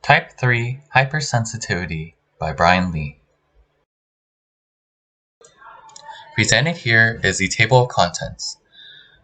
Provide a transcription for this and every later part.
Type 3 Hypersensitivity by Brian Lee. Presented here is the table of contents.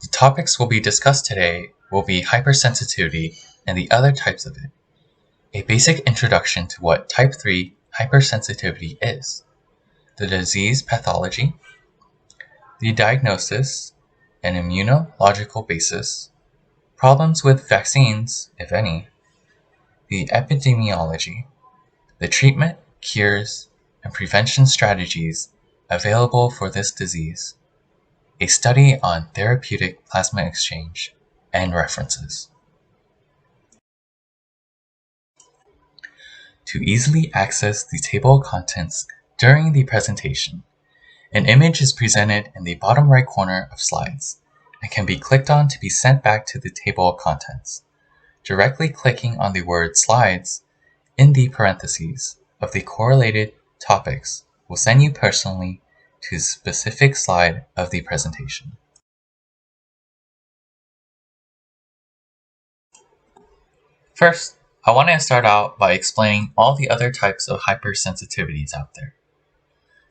The topics will be discussed today will be hypersensitivity and the other types of it, a basic introduction to what type 3 hypersensitivity is, the disease pathology, the diagnosis and immunological basis, problems with vaccines, if any, the epidemiology, the treatment, cures, and prevention strategies available for this disease, a study on therapeutic plasma exchange, and references. To easily access the table of contents during the presentation, an image is presented in the bottom right corner of slides and can be clicked on to be sent back to the table of contents. Directly clicking on the word slides in the parentheses of the correlated topics will send you personally to a specific slide of the presentation. First, I want to start out by explaining all the other types of hypersensitivities out there.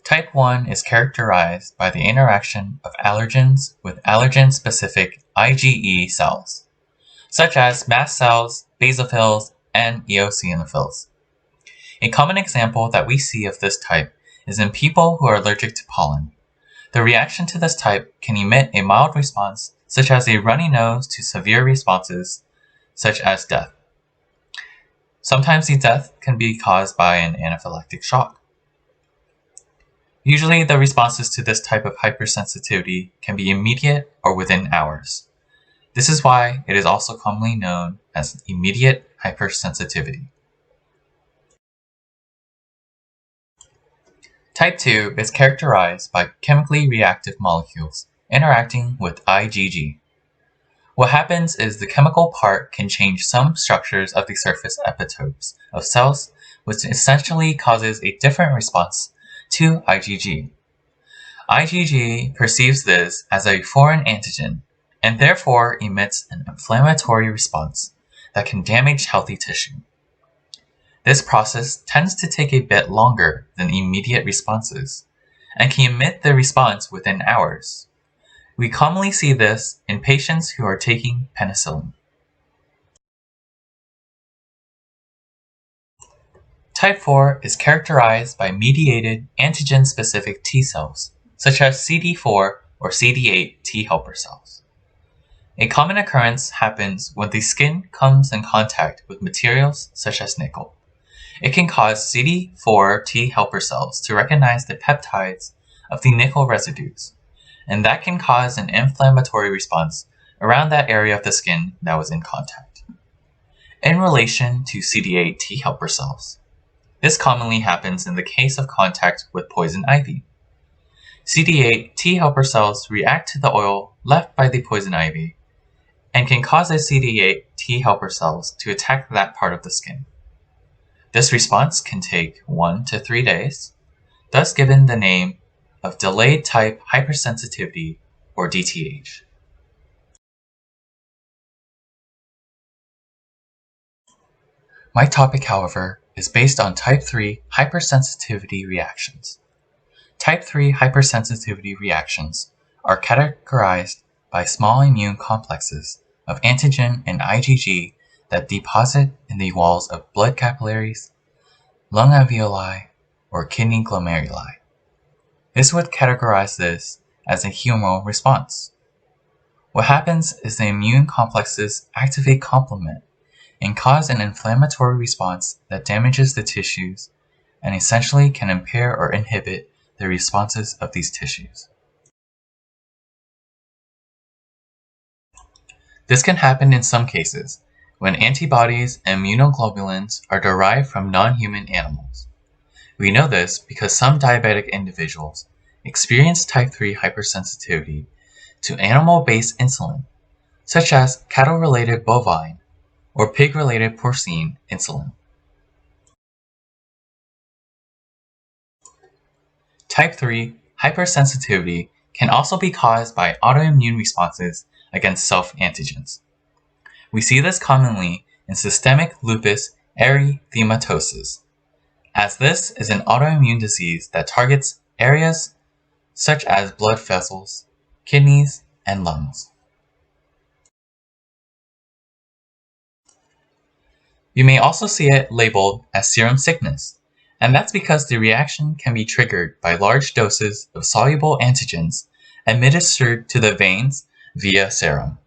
Type 1 is characterized by the interaction of allergens with allergen-specific IgE cells, such as mast cells, basophils, and eosinophils. A common example that we see of this type is in people who are allergic to pollen. The reaction to this type can emit a mild response, such as a runny nose, to severe responses, such as death. Sometimes the death can be caused by an anaphylactic shock. Usually the responses to this type of hypersensitivity can be immediate or within hours. This is why it is also commonly known as immediate hypersensitivity. Type 2 is characterized by chemically reactive molecules interacting with IgG. What happens is the chemical part can change some structures of the surface epitopes of cells, which essentially causes a different response to IgG. IgG perceives this as a foreign antigen and therefore emits an inflammatory response that can damage healthy tissue. This process tends to take a bit longer than immediate responses and can emit the response within hours. We commonly see this in patients who are taking penicillin. Type 4 is characterized by mediated antigen-specific T cells, such as CD4 or CD8 T helper cells. A common occurrence happens when the skin comes in contact with materials such as nickel. It can cause CD4 T helper cells to recognize the peptides of the nickel residues, and that can cause an inflammatory response around that area of the skin that was in contact. In relation to CD8 T helper cells, this commonly happens in the case of contact with poison ivy. CD8 T helper cells react to the oil left by the poison ivy and can cause the CD8 T helper cells to attack that part of the skin. This response can take 1 to 3 days, thus given the name of delayed type hypersensitivity, or DTH. My topic, however, is based on type 3 hypersensitivity reactions. Type 3 hypersensitivity reactions are categorized by small immune complexes of antigen and IgG that deposit in the walls of blood capillaries, lung alveoli, or kidney glomeruli. This would categorize this as a humoral response. What happens is the immune complexes activate complement and cause an inflammatory response that damages the tissues and essentially can impair or inhibit the responses of these tissues. This can happen in some cases when antibodies and immunoglobulins are derived from non-human animals. We know this because some diabetic individuals experience type 3 hypersensitivity to animal-based insulin, such as cattle-related bovine or pig-related porcine insulin. Type 3 hypersensitivity can also be caused by autoimmune responses against self-antigens. We see this commonly in systemic lupus erythematosus, as this is an autoimmune disease that targets areas such as blood vessels, kidneys, and lungs. You may also see it labeled as serum sickness, and that's because the reaction can be triggered by large doses of soluble antigens administered to the veins via serum.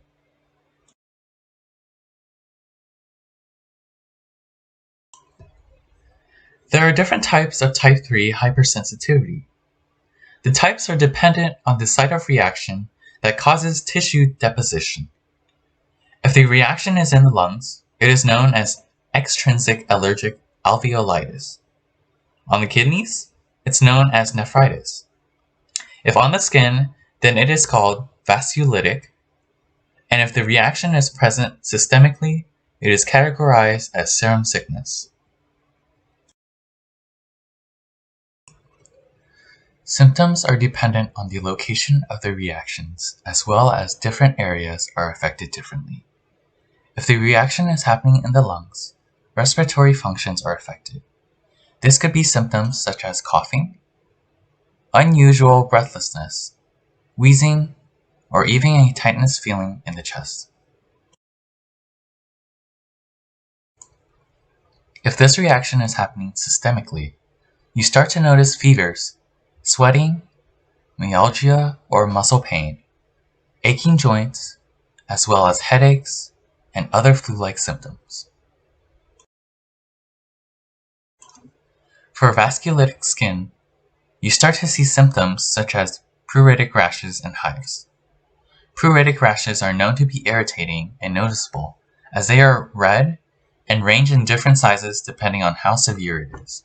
There are different types of type 3 hypersensitivity. The types are dependent on the site of reaction that causes tissue deposition. If the reaction is in the lungs, it is known as extrinsic allergic alveolitis. On the kidneys, it's known as nephritis. If on the skin, then it is called vasculitic, and if the reaction is present systemically, it is categorized as serum sickness. Symptoms are dependent on the location of the reactions, as well as different areas are affected differently. If the reaction is happening in the lungs, respiratory functions are affected. This could be symptoms such as coughing, unusual breathlessness, wheezing, or even a tightness feeling in the chest. If this reaction is happening systemically, you start to notice fevers, sweating, myalgia or muscle pain, aching joints, as well as headaches and other flu-like symptoms. For vasculitic skin, you start to see symptoms such as pruritic rashes and hives. Pruritic rashes are known to be irritating and noticeable as they are red and range in different sizes depending on how severe it is.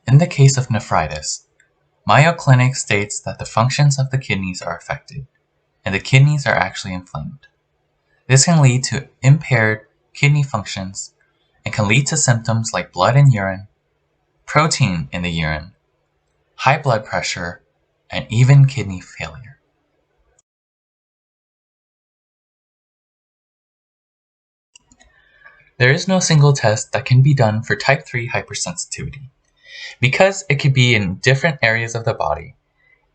In the case of nephritis, Mayo Clinic states that the functions of the kidneys are affected, and the kidneys are actually inflamed. This can lead to impaired kidney functions and can lead to symptoms like blood in urine, protein in the urine, high blood pressure, and even kidney failure. There is no single test that can be done for type 3 hypersensitivity. Because it could be in different areas of the body,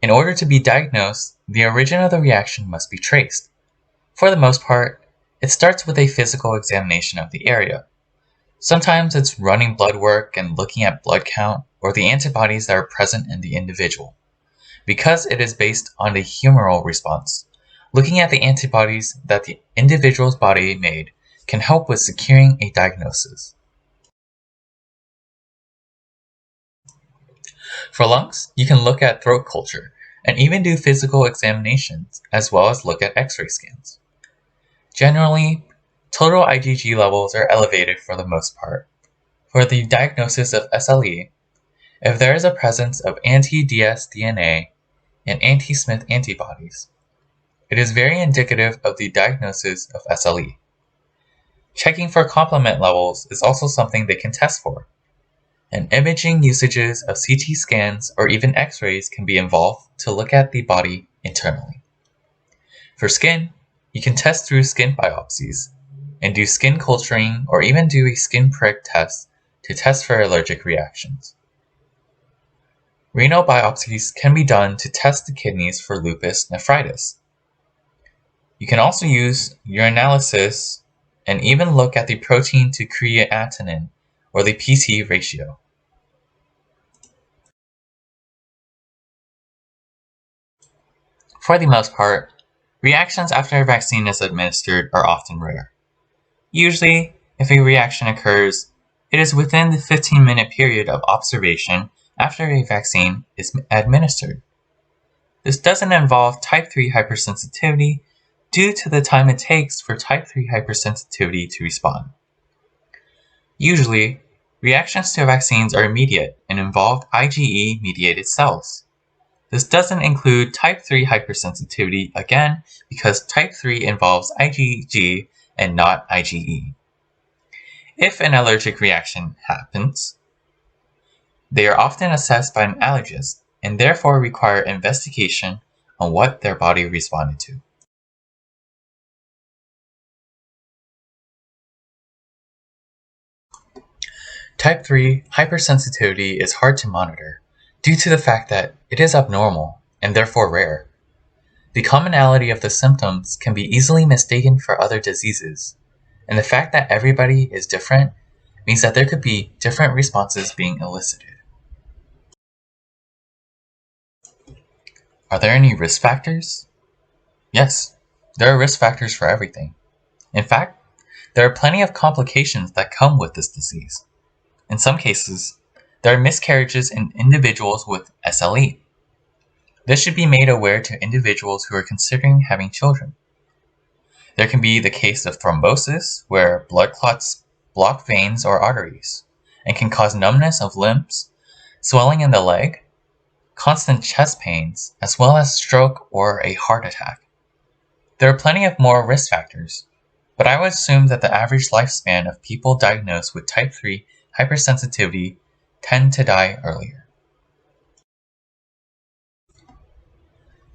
in order to be diagnosed, the origin of the reaction must be traced. For the most part, it starts with a physical examination of the area. Sometimes it's running blood work and looking at blood count or the antibodies that are present in the individual. Because it is based on the humoral response, looking at the antibodies that the individual's body made can help with securing a diagnosis. For lungs, you can look at throat culture and even do physical examinations as well as look at X-ray scans. Generally, total IgG levels are elevated for the most part. For the diagnosis of SLE, if there is a presence of anti-dsDNA and anti-Smith antibodies, it is very indicative of the diagnosis of SLE. Checking for complement levels is also something they can test for, and imaging usages of CT scans or even X-rays can be involved to look at the body internally. For skin, you can test through skin biopsies and do skin culturing or even do a skin prick test to test for allergic reactions. Renal biopsies can be done to test the kidneys for lupus nephritis. You can also use urinalysis and even look at the protein to creatinine or the PT ratio. For the most part, reactions after a vaccine is administered are often rare. Usually, if a reaction occurs, it is within the 15-minute period of observation after a vaccine is administered. This doesn't involve type 3 hypersensitivity due to the time it takes for type 3 hypersensitivity to respond. Usually, reactions to vaccines are immediate and involve IgE-mediated cells. This doesn't include type 3 hypersensitivity again because type 3 involves IgG and not IgE. If an allergic reaction happens, they are often assessed by an allergist and therefore require investigation on what their body responded to. Type 3 hypersensitivity is hard to monitor due to the fact that it is abnormal and therefore rare. The commonality of the symptoms can be easily mistaken for other diseases, and the fact that everybody is different means that there could be different responses being elicited. Are there any risk factors? Yes, there are risk factors for everything. In fact, there are plenty of complications that come with this disease. In some cases, there are miscarriages in individuals with SLE. This should be made aware to individuals who are considering having children. There can be the case of thrombosis, where blood clots block veins or arteries, and can cause numbness of limbs, swelling in the leg, constant chest pains, as well as stroke or a heart attack. There are plenty of more risk factors, but I would assume that the average lifespan of people diagnosed with type 3 hypersensitivity tend to die earlier.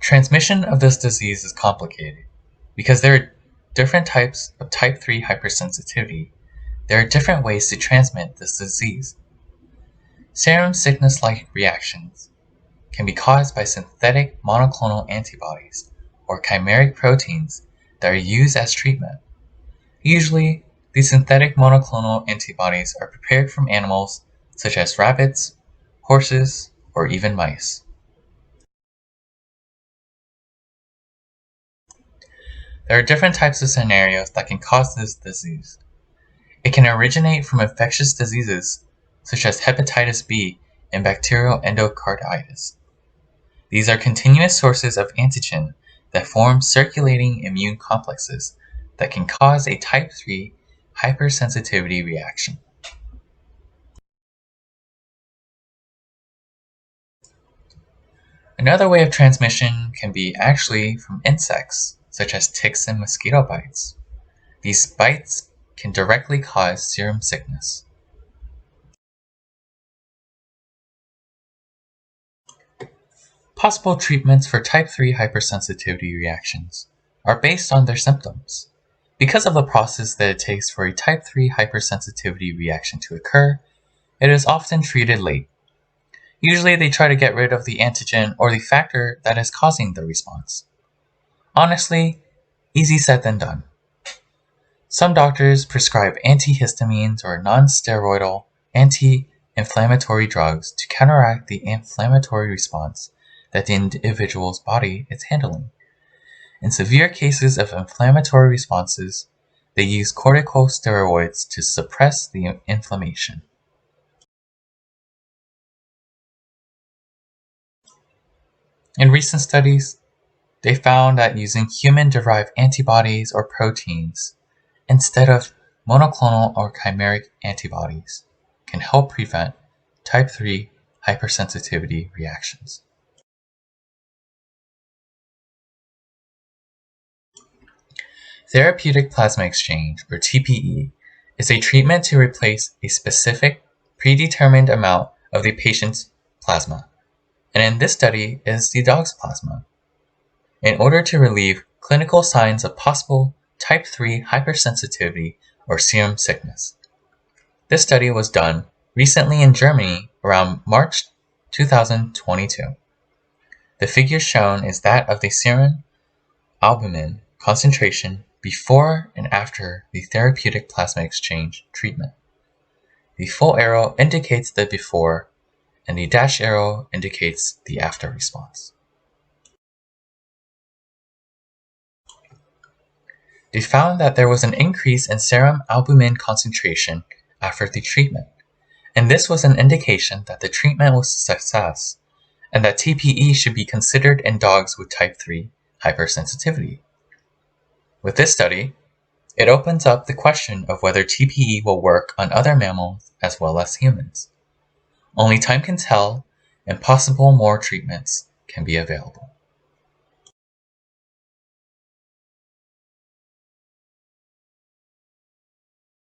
Transmission of this disease is complicated. Because there are different types of type 3 hypersensitivity, there are different ways to transmit this disease. Serum sickness-like reactions can be caused by synthetic monoclonal antibodies or chimeric proteins that are used as treatment. Usually, these synthetic monoclonal antibodies are prepared from animals such as rabbits, horses, or even mice. There are different types of scenarios that can cause this disease. It can originate from infectious diseases such as hepatitis B and bacterial endocarditis. These are continuous sources of antigen that form circulating immune complexes that can cause a type 3 hypersensitivity reaction. Another way of transmission can be actually from insects, such as ticks and mosquito bites. These bites can directly cause serum sickness. Possible treatments for type 3 hypersensitivity reactions are based on their symptoms. Because of the process that it takes for a type 3 hypersensitivity reaction to occur, it is often treated late. Usually they try to get rid of the antigen or the factor that is causing the response. Honestly, easy said than done. Some doctors prescribe antihistamines or non-steroidal anti-inflammatory drugs to counteract the inflammatory response that the individual's body is handling. In severe cases of inflammatory responses, they use corticosteroids to suppress the inflammation. In recent studies, they found that using human-derived antibodies or proteins instead of monoclonal or chimeric antibodies can help prevent type 3 hypersensitivity reactions. Therapeutic plasma exchange, or TPE, is a treatment to replace a specific, predetermined amount of the patient's plasma, and in this study is the dog's plasma, in order to relieve clinical signs of possible type 3 hypersensitivity or serum sickness. This study was done recently in Germany around March 2022. The figure shown is that of the serum albumin concentration before and after the therapeutic plasma exchange treatment. The full arrow indicates the before, and the dash arrow indicates the after response. They found that there was an increase in serum albumin concentration after the treatment, and this was an indication that the treatment was a success, and that TPE should be considered in dogs with type 3 hypersensitivity. With this study, it opens up the question of whether TPE will work on other mammals as well as humans. Only time can tell, and possible more treatments can be available.